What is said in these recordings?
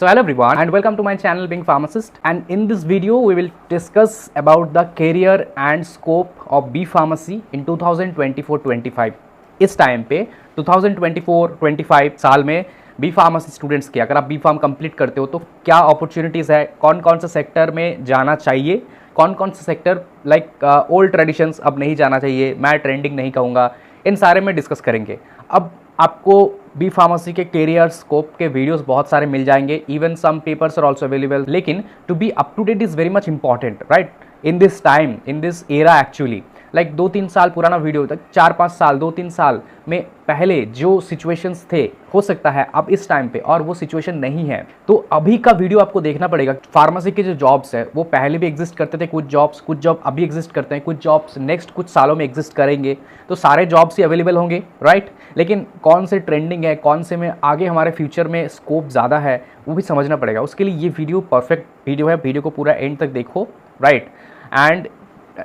So hello everyone and welcome to my channel Being Pharmacist, and in this video we will discuss about the career and scope of B Pharmacy in 2024-25। इस time पे 2024-25 साल में B pharmacy students की अगर आप B pharm complete करते हो तो क्या अपॉर्चुनिटीज़ है, कौन कौन से सेक्टर में जाना चाहिए, कौन कौन से सेक्टर लाइक ओल्ड ट्रेडिशंस अब नहीं जाना चाहिए, मैं ट्रेंडिंग नहीं कहूँगा, इन सारे में डिस्कस करेंगे। अब आपको बी फार्मेसी के कैरियर स्कोप के वीडियोस बहुत सारे मिल जाएंगे, even some papers are also available. लेकिन to be up to date is very much important, right, in this time, in this era actually. Like 2-3 साल पुराना वीडियो तक 4-5 साल 2-3 साल में पहले जो सिचुएशंस थे, हो सकता है अब इस टाइम पे और वो सिचुएशन नहीं है, तो अभी का वीडियो आपको देखना पड़ेगा। फार्मेसी के जो जॉब्स है वो पहले भी एग्जिस्ट करते थे, कुछ जॉब अभी एग्जिस्ट करते हैं, कुछ जॉब्स नेक्स्ट कुछ सालों में एग्जिस्ट करेंगे, तो सारे जॉब्स ही अवेलेबल होंगे, राइट। लेकिन कौन से ट्रेंडिंग है, कौन से में आगे हमारे फ्यूचर में स्कोप ज़्यादा है, वो भी समझना पड़ेगा। उसके लिए ये वीडियो परफेक्ट वीडियो है, वीडियो को पूरा एंड तक देखो, राइट। एंड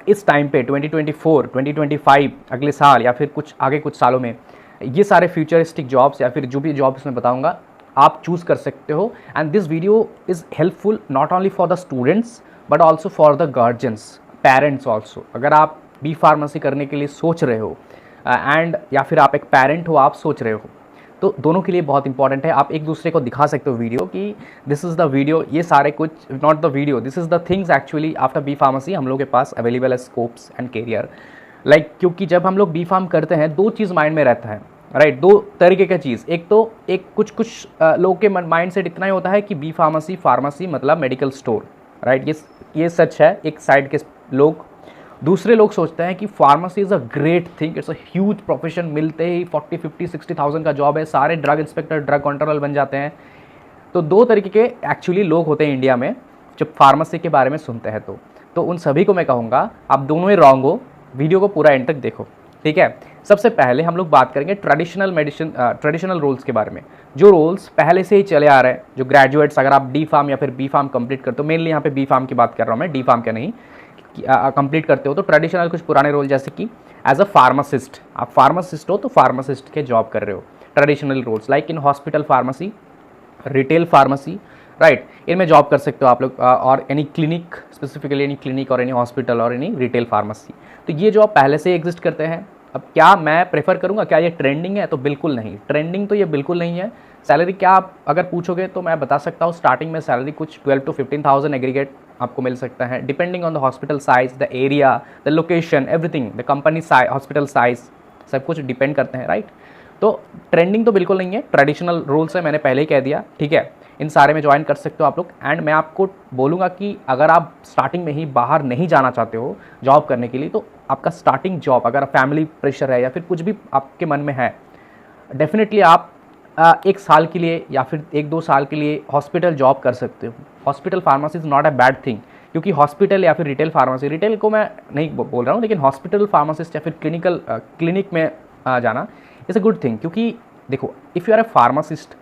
इस टाइम पे 2024, 2025 अगले साल या फिर कुछ आगे कुछ सालों में ये सारे फ्यूचरिस्टिक जॉब्स या फिर जो भी जॉब्स मैं बताऊंगा आप चूज़ कर सकते हो। And this video is helpful not only for the students but also for the guardians, parents also. अगर आप बी फार्मेसी करने के लिए सोच रहे हो एंड या फिर आप एक पेरेंट हो, आप सोच रहे हो, तो दोनों के लिए बहुत इंपॉर्टेंट है। आप एक दूसरे को दिखा सकते हो वीडियो कि दिस इज़ द वीडियो, ये सारे कुछ not the video, this is the things actually after B pharmacy हम लोग के पास अवेलेबल है, स्कोप्स एंड कैरियर। लाइक क्योंकि जब हम लोग बी फार्म करते हैं दो चीज़ माइंड में रहता है, राइट, दो तरीके का चीज़। एक तो एक कुछ लोगों के माइंड सेट इतना ही होता है कि बी फार्मेसी मतलब मेडिकल स्टोर, राइट, ये सच है एक साइड के लोग। दूसरे लोग सोचते हैं कि pharmacy is a great thing, it's a huge profession, मिलते ही 40-50-60,000 का जॉब है, सारे ड्रग इंस्पेक्टर ड्रग कंट्रोलर बन जाते हैं। तो दो तरीके के एक्चुअली लोग होते हैं इंडिया में जब फार्मेसी के बारे में सुनते हैं, तो उन सभी को मैं कहूँगा आप दोनों ही रॉन्ग हो, वीडियो को पूरा एंड तक देखो, ठीक है। सबसे पहले हम लोग बात करेंगे ट्रेडिशनल रोल्स के बारे में, जो रोल्स पहले से ही चले आ रहे हैं, जो ग्रेजुएट्स अगर आप डी फार्म या फिर बी फार्म कंप्लीट करते हो, मेनली यहाँ पे बी फार्म की बात कर रहा हूँ मैं, डी फार्म का नहीं, कंप्लीट करते हो तो ट्रेडिशनल कुछ पुराने रोल, जैसे कि एज अ फार्मासिस्ट, आप फार्मासिस्ट हो तो फार्मासिस्ट के जॉब कर रहे हो। Traditional roles like in hospital pharmacy, retail pharmacy, right, इनमें जॉब कर सकते हो आप लोग, और any clinic, specifically any clinic और एनी हॉस्पिटल और एनी रिटेल फार्मेसी। तो ये जॉब पहले से एग्जिस्ट करते हैं। अब क्या मैं प्रेफर करूँगा, क्या ये ट्रेंडिंग है? तो बिल्कुल नहीं, ट्रेंडिंग तो ये बिल्कुल नहीं है। सैलरी क्या आप अगर पूछोगे तो मैं बता सकता हूँ, स्टार्टिंग में सैलरी कुछ 12 to 15,000 एग्रीगेट आपको मिल सकता है, depending on the hospital size, the area, the location, everything, the company size, hospital size, सब कुछ डिपेंड करते हैं, राइट। तो ट्रेंडिंग तो बिल्कुल नहीं है, ट्रेडिशनल रूल्स है, मैंने पहले ही कह दिया, ठीक है। इन सारे में ज्वाइन कर सकते हो आप लोग। एंड मैं आपको बोलूँगा कि अगर आप स्टार्टिंग में ही बाहर नहीं जाना चाहते हो जॉब करने के लिए, तो आपका स्टार्टिंग जॉब, अगर फैमिली प्रेशर है या फिर कुछ भी आपके मन में है, डेफिनेटली आप 1 साल के लिए या फिर 1-2 साल के लिए हॉस्पिटल जॉब कर सकते हो। Hospital pharmacy is not a bad thing, क्योंकि हॉस्पिटल या फिर रिटेल फार्मेसी, रिटेल को मैं नहीं बोल रहा हूँ, लेकिन हॉस्पिटल फार्मासिस्ट या फिर क्लिनिक में जाना इज़ अ गुड थिंग। क्योंकि देखो, if you are a pharmacist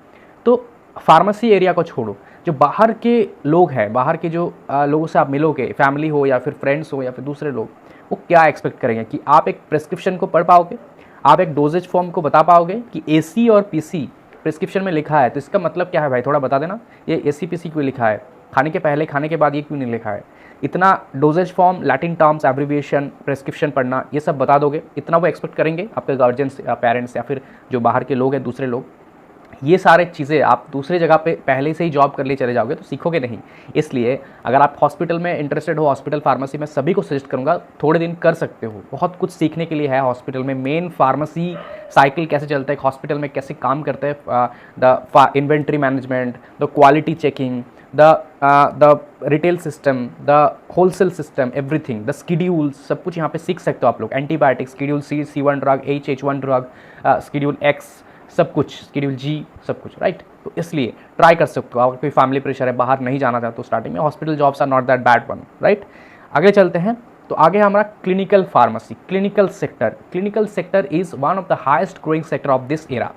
तो फार्मेसी एरिया को छोड़ो, जो बाहर के लोग हैं, बाहर के जो लोगों से आप मिलोगे, फैमिली हो या फिर फ्रेंड्स हो या फिर दूसरे लोग, वो क्या एक्सपेक्ट करेंगे कि आप एक प्रेस्क्रिप्शन को पढ़ पाओगे, आप एक डोजेज फॉर्म को बता पाओगे कि AC और PC प्रिस्क्रिप्शन में लिखा है, तो इसका मतलब क्या है भाई, थोड़ा बता देना, ये AC PC क्यों लिखा है, खाने के पहले खाने के बाद ये क्यों नहीं लिखा है। इतना doses form, Latin terms, abbreviation, prescription पढ़ना, ये सब बता दोगे, इतना वो एक्सपेक्ट करेंगे आपके गार्जियंस या पेरेंट्स या फिर जो बाहर के लोग हैं, दूसरे लोग। ये सारे चीज़ें आप दूसरे जगह पे पहले से ही जॉब कर लिए चले जाओगे तो सीखोगे नहीं। इसलिए अगर आप हॉस्पिटल में इंटरेस्टेड हो, हॉस्पिटल फार्मेसी, मैं सभी को सजेस्ट करूंगा थोड़े दिन कर सकते हो, बहुत कुछ सीखने के लिए है हॉस्पिटल में। मेन फार्मेसी साइकिल कैसे चलता है, हॉस्पिटल में कैसे काम करता है, the inventory management, the quality checking, the retail system, the wholesale system, everything, the schedule, सब कुछ यहाँ पे सीख सकते हो आप लोग। Antibiotic, schedule C, C1 drug, H1 drug, schedule X, सब कुछ, स्कीड्यूल G, सब कुछ, राइट। तो इसलिए ट्राई कर सकते हो। अगर कोई फैमिली प्रेशर है, बाहर नहीं जाना चाहते हो स्टार्टिंग में, hospital jobs are not that bad one, right. आगे चलते हैं, तो आगे हमारा clinical pharmacy, clinical sector is one of the highest growing sector of this era,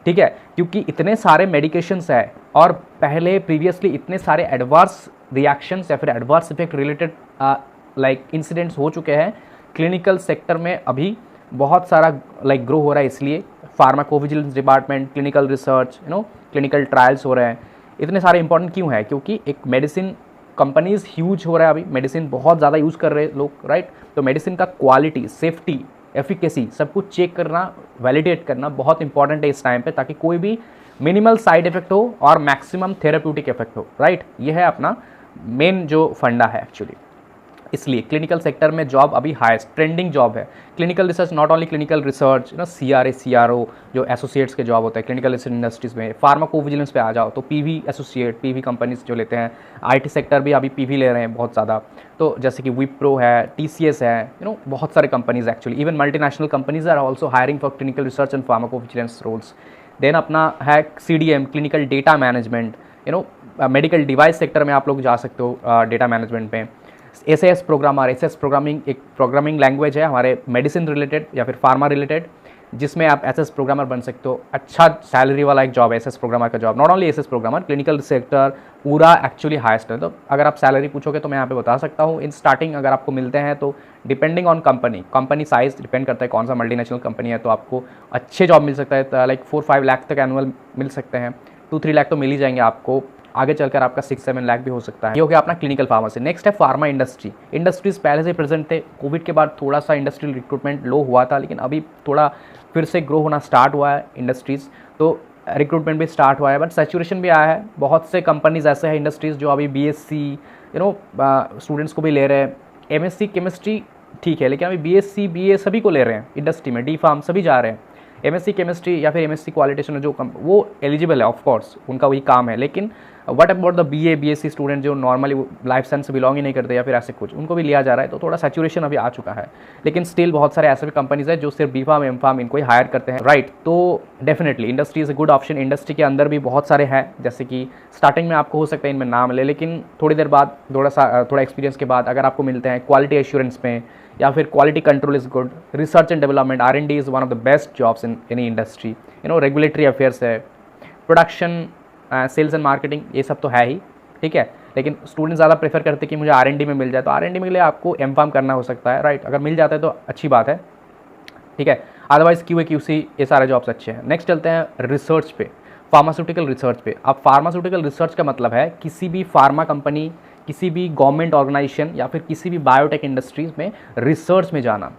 ठीक है। क्योंकि इतने सारे मेडिकेशंस है और पहले प्रीवियसली इतने सारे एडवर्स रिएक्शंस या फिर adverse effect related like incidents हो चुके हैं। क्लिनिकल सेक्टर में अभी बहुत सारा लाइक ग्रो हो रहा है, इसलिए pharmacovigilance department, clinical research, clinical trials हो रहे हैं, इतने सारे इंपॉर्टेंट क्यों है? क्योंकि एक मेडिसिन कंपनीज ह्यूज हो रहा है, अभी मेडिसिन बहुत ज़्यादा यूज़ कर रहे हैं लोग, राइट? तो मेडिसिन का क्वालिटी, सेफ्टी, एफिकेसी सब कुछ चेक करना, वैलिडेट करना बहुत इंपॉर्टेंट है इस टाइम पे, ताकि कोई भी मिनिमल साइड इफेक्ट हो और मैक्सिमम थेराप्यूटिक इफेक्ट हो, राइट? ये है अपना मेन जो फंडा है एक्चुअली। इसलिए क्लिनिकल सेक्टर में जॉब अभी हाईएस्ट ट्रेंडिंग जॉब है। Clinical research, not only clinical research ना, CRA CRO जो एसोसिएट्स के जॉब होते हैं क्लिनिकल रिसर्च इंडस्ट्रीज़ में। फार्माकोविजिलेंस पे आ जाओ तो PV एसोसिएट, PV कंपनीज जो लेते हैं। IT सेक्टर भी अभी PV ले रहे हैं बहुत ज़्यादा, तो जैसे कि विप्रो है, TCS है, बहुत सारे companies actually, even multinational companies are also hiring for clinical research and pharmacovigilance roles. Then अपना है CDM, clinical data management, medical device sector में आप लोग जा सकते हो डेटा मैनेजमेंट में। SAS प्रोग्रामर, SS प्रोग्रामिंग एक प्रोग्रामिंग लैंग्वेज है हमारे मेडिसिन रिलेटेड या फिर फार्मा रिलेटेड, जिसमें आप SS प्रोग्रामर बन सकते हो। अच्छा सैलरी वाला एक जॉब है SS प्रोग्रामर का job. Not only SS programmer, clinical sector पूरा एक्चुअली हाईएस्ट है। तो अगर आप सैलरी पूछोगे तो मैं यहाँ पे बता सकता हूँ, इन स्टार्टिंग अगर आपको मिलते हैं तो depending on company size depend करता है, कौन सा मल्टीनेशनल कंपनी है तो आपको अच्छे जॉब मिल सकता है, लाइक 4-5 लाख तक एनुअल मिल सकते हैं। 2-3 लाख तो मिल ही जाएंगे आपको, आगे चलकर आपका 6-7 लाख भी हो सकता है। ये हो गया अपना क्लिनिकल फार्मेसी। नेक्स्ट है फार्मा इंडस्ट्री। इंडस्ट्रीज पहले से प्रेजेंट थे, कोविड के बाद थोड़ा सा इंडस्ट्रियल रिक्रूटमेंट लो हुआ था, लेकिन अभी थोड़ा फिर से ग्रो होना स्टार्ट हुआ है इंडस्ट्रीज़, तो रिक्रूटमेंट भी स्टार्ट हुआ है, बट सैचुरेशन भी आया है। बहुत से कंपनीज ऐसे हैं इंडस्ट्रीज़ जो अभी BSc स्टूडेंट्स को भी ले रहे हैं। MSc केमिस्ट्री ठीक है, लेकिन अभी BSc BA सभी को ले रहे हैं इंडस्ट्री में, D Pharm सभी जा रहे हैं। MSc केमिस्ट्री या फिर MSc क्वालिटेशन जो वो एलिजिबल है, ऑफकोर्स उनका वही काम है, लेकिन what about the BA BSc student जो नॉर्मली लाइफ साइंस से बिलोंग ही नहीं करते या फिर ऐसे कुछ, उनको भी लिया जा रहा है। तो थोड़ा सैचुरेशन अभी आ चुका है, लेकिन स्टिल बहुत सारे ऐसे भी कंपनीज है जो सिर्फ B Pharm M Pharm इनको ही हायर करते हैं, राइट? तो definitely industry is a good option. Industry के अंदर भी बहुत सारे हैं, जैसे कि स्टार्टिंग में आपको हो सकता है इनमें नाम ले, लेकिन थोड़ी देर बाद थोड़ा एक्सपीरियंस के बाद अगर आपको मिलते हैं क्वालिटी एश्योरेंस में या फिर quality control is good, research and development R&D is one of the best jobs in any industry. Regulatory affairs है, प्रोडक्शन, सेल्स एंड मार्केटिंग, ये सब तो है ही, ठीक है। लेकिन स्टूडेंट ज़्यादा प्रेफर करते हैं कि मुझे R&D में मिल जाए, तो R&D में के लिए आपको M Pharm करना हो सकता है, राइट? अगर मिल जाता है तो अच्छी बात है, ठीक है। अदरवाइज QA QC ये सारे जॉब्स अच्छे हैं। नेक्स्ट चलते हैं रिसर्च पे, फार्मास्यूटिकल रिसर्च पे। अब फार्मास्यूटिकल रिसर्च का मतलब है किसी भी फार्मा कंपनी, किसी भी गवर्नमेंट ऑर्गेनाइजेशन या फिर किसी भी बायोटेक इंडस्ट्रीज में रिसर्च में जाना।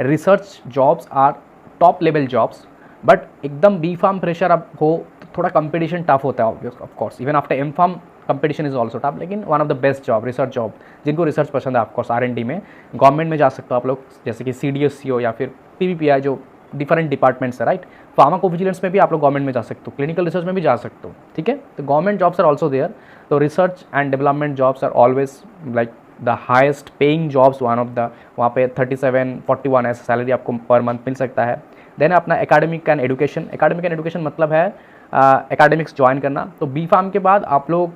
Research jobs are top level jobs, but एकदम B Pharm प्रेशर अब हो तो थोड़ा कंपटीशन टफ होता है, of course. Even after M Pharm competition is also tough, लेकिन one of the best job research job, जिनको रिसर्च पसंद है ऑफकोर्स R&D में गवर्नमेंट में जा सकते हो आप लोग, जैसे कि CDSCO या फिर PVPI जो डिफरेंट डिपार्टमेंट्स है, राइट? फार्माकोविजिलेंस में भी आप लोग गवर्नमेंट में जा सकते हो, क्लिनिकल रिसर्च में भी जा सकते हो, ठीक है। तो government jobs are also there. तो research and development jobs are always like the highest paying jobs, one of the, वहाँ पे 37-41 ऐसा सैलरी आपको पर मंथ मिल सकता है। देन अपना academic and education. Academic and education मतलब है एकेडमिक्स ज्वाइन करना। तो B Pharm के बाद आप लोग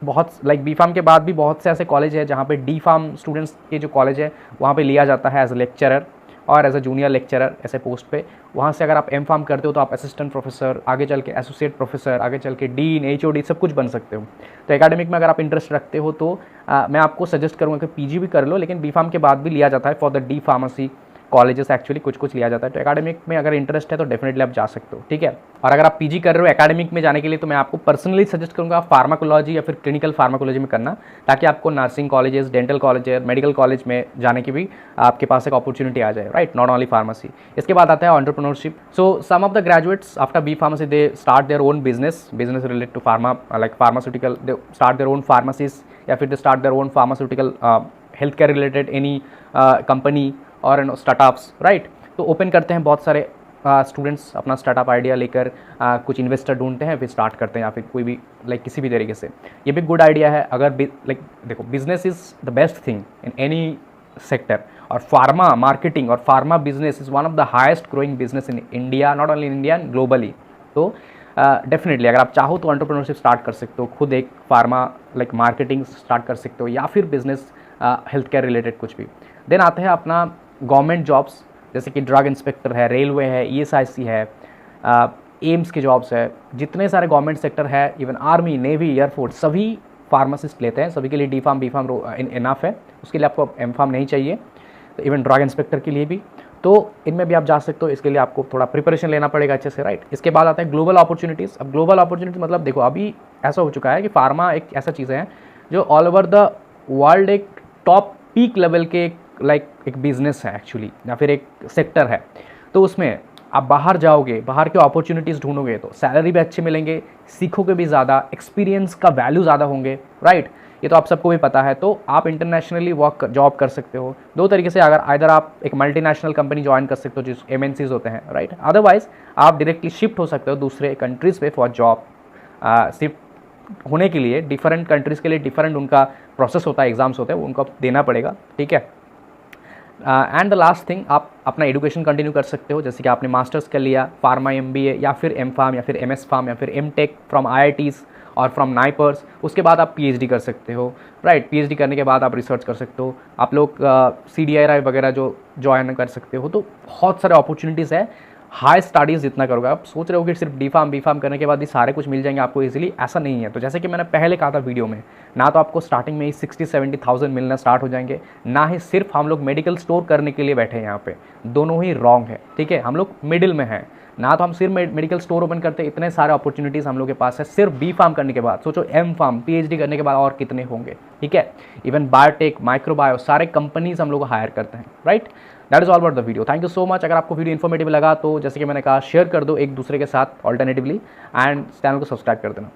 B Pharm के बाद भी बहुत से ऐसे कॉलेज है जहाँ पे D Pharm स्टूडेंट्स के जो कॉलेज है वहाँ पे लिया जाता है एज ए लेक्चरर और एज ए जूनियर लेक्चरर ऐसे पोस्ट पे। वहाँ से अगर आप M Pharm करते हो तो आप असिस्टेंट प्रोफेसर, आगे चल के एसोसिएट प्रोफेसर, आगे चल के डीन, HOD सब कुछ बन सकते हो। तो एकेडमिक में अगर आप इंटरेस्ट रखते हो तो मैं आपको सजेस्ट करूँगा कि PG भी कर लो, लेकिन B Pharm के बाद भी लिया जाता है for the D Pharmacy colleges, actually कुछ लिया जाता है। तो एकेडमिक में अगर इंटरेस्ट है तो डेफिनेटली आप जा सकते हो, ठीक है। और अगर आप PG कर रहे हो एकेडमिक में जाने के लिए तो मैं आपको पर्सनली सजेस्ट करूँगा फार्माकोलॉजी या फिर क्लिनिकल फार्माकोलॉजी में करना, ताकि आपको nursing colleges, dental college, medical college में जाने की भी आपके पास एक अपॉर्चुनिटी आ जाए, राइट? Not only pharmacy. इसके बाद आता है entrepreneurship. So some of the graduates after B Pharmacy they start their own business related to pharma, like pharmaceutical, they start their own pharmacies या फिर they start their own pharmaceutical health care related any company और startups, right? तो open करते हैं बहुत सारे students अपना startup idea लेकर, कुछ इन्वेस्टर ढूंढते हैं फिर स्टार्ट करते हैं, या फिर कोई भी किसी भी तरीके से। ये भी गुड आइडिया है। अगर देखो, business is the best thing in any sector, और फार्मा मार्केटिंग और pharma business is one of the highest growing business in India, not only in India, globally. तो डेफिनेटली अगर आप चाहो तो एंटरप्रेन्योरशिप स्टार्ट कर सकते हो, खुद एक फार्मा मार्केटिंग स्टार्ट कर सकते हो, या फिर बिजनेस हेल्थ केयर रिलेटेड कुछ भी। देन आते हैं अपना गवर्नमेंट जॉब्स, जैसे कि ड्रग इंस्पेक्टर है, रेलवे है, ESIC है, एम्स के जॉब्स है, जितने सारे गवर्नमेंट सेक्टर है, इवन आर्मी, नेवी, एयरफोर्स, सभी फार्मासिस्ट लेते हैं। सभी के लिए D Pharm B Pharm enough है, उसके लिए आपको M Pharm नहीं चाहिए। तो इवन ड्रग इंस्पेक्टर के लिए भी। तो इनमें भी आप जा सकते हो। इसके लिए आपको थोड़ा प्रिपरेशन लेना पड़ेगा अच्छे से, राइट। इसके बाद आता है ग्लोबल अपॉर्चुनिटीज़। अब ग्लोबल अपॉर्चुनिटी मतलब देखो अभी ऐसा हो चुका है कि फार्मा एक ऐसा चीज़ है जो ऑल ओवर द वर्ल्ड एक टॉप पीक लेवल के एक बिजनेस है एक्चुअली, या फिर एक सेक्टर है। तो उसमें आप बाहर जाओगे, बाहर के अपॉर्चुनिटीज़ ढूंढोगे तो सैलरी भी अच्छे मिलेंगे, सीखोगे भी ज़्यादा, एक्सपीरियंस का वैल्यू ज़्यादा होंगे, राइट। ये तो आप सबको भी पता है। तो आप इंटरनेशनली जॉब कर सकते हो दो तरीके से। अगर आइदर आप एक मल्टीनेशनल कंपनी ज्वाइन कर सकते हो जिस MNCs होते हैं, राइट। अदरवाइज आप डायरेक्टली शिफ्ट हो सकते हो दूसरे कंट्रीज़ पे फॉर जॉब। शिफ्ट होने के लिए डिफरेंट कंट्रीज़ के लिए डिफरेंट उनका प्रोसेस होता है, एग्जाम्स होते हैं, उनको देना पड़ेगा, ठीक है। एंड द लास्ट थिंग, आप अपना एजुकेशन कंटिन्यू कर सकते हो। जैसे कि आपने मास्टर्स कर लिया, फार्मा MBA या फिर M.Pharm या फिर MS Pharm या फिर M.Tech फ्रॉम IITs और फ्रॉम नाइपर्स। उसके बाद आप PhD कर सकते हो, राइट। PhD करने के बाद आप रिसर्च कर सकते हो। आप लोग CDRI वगैरह जो ज्वाइन कर सकते हो। तो बहुत सारे अपॉर्चुनिटीज़ है। हाई स्टडीज़ जितना करोगे, आप सोच रहे हो कि सिर्फ B.Pharm करने के बाद ही सारे कुछ मिल जाएंगे आपको इजीली, ऐसा नहीं है। तो जैसे कि मैंने पहले कहा था वीडियो में, ना तो आपको स्टार्टिंग में ही 60-70,000 मिलना स्टार्ट हो जाएंगे, ना ही सिर्फ हम लोग मेडिकल स्टोर करने के लिए बैठे हैं यहाँ पे। दोनों ही रॉन्ग है, ठीक है। हम लोग मिडिल में हैं। ना तो हम सिर्फ मेडिकल स्टोर ओपन करते, इतने सारे अपॉर्चुनिटीज़ हम लोग के पास है सिर्फ B.Pharm करने के बाद। सोचो M.Pharm PhD करने के बाद और कितने होंगे, ठीक है। इवन बायोटेक, माइक्रोबायो, सारे कंपनीज हम लोग को हायर करते हैं, right. That is all about the video. Thank you so much. अगर आपको वीडियो इन्फॉर्मेटिव लगा तो जैसे कि मैंने कहा शेयर कर दो एक दूसरे के साथ ऑल्टरनेटिवली, एंड चैनल को सब्सक्राइब कर देना।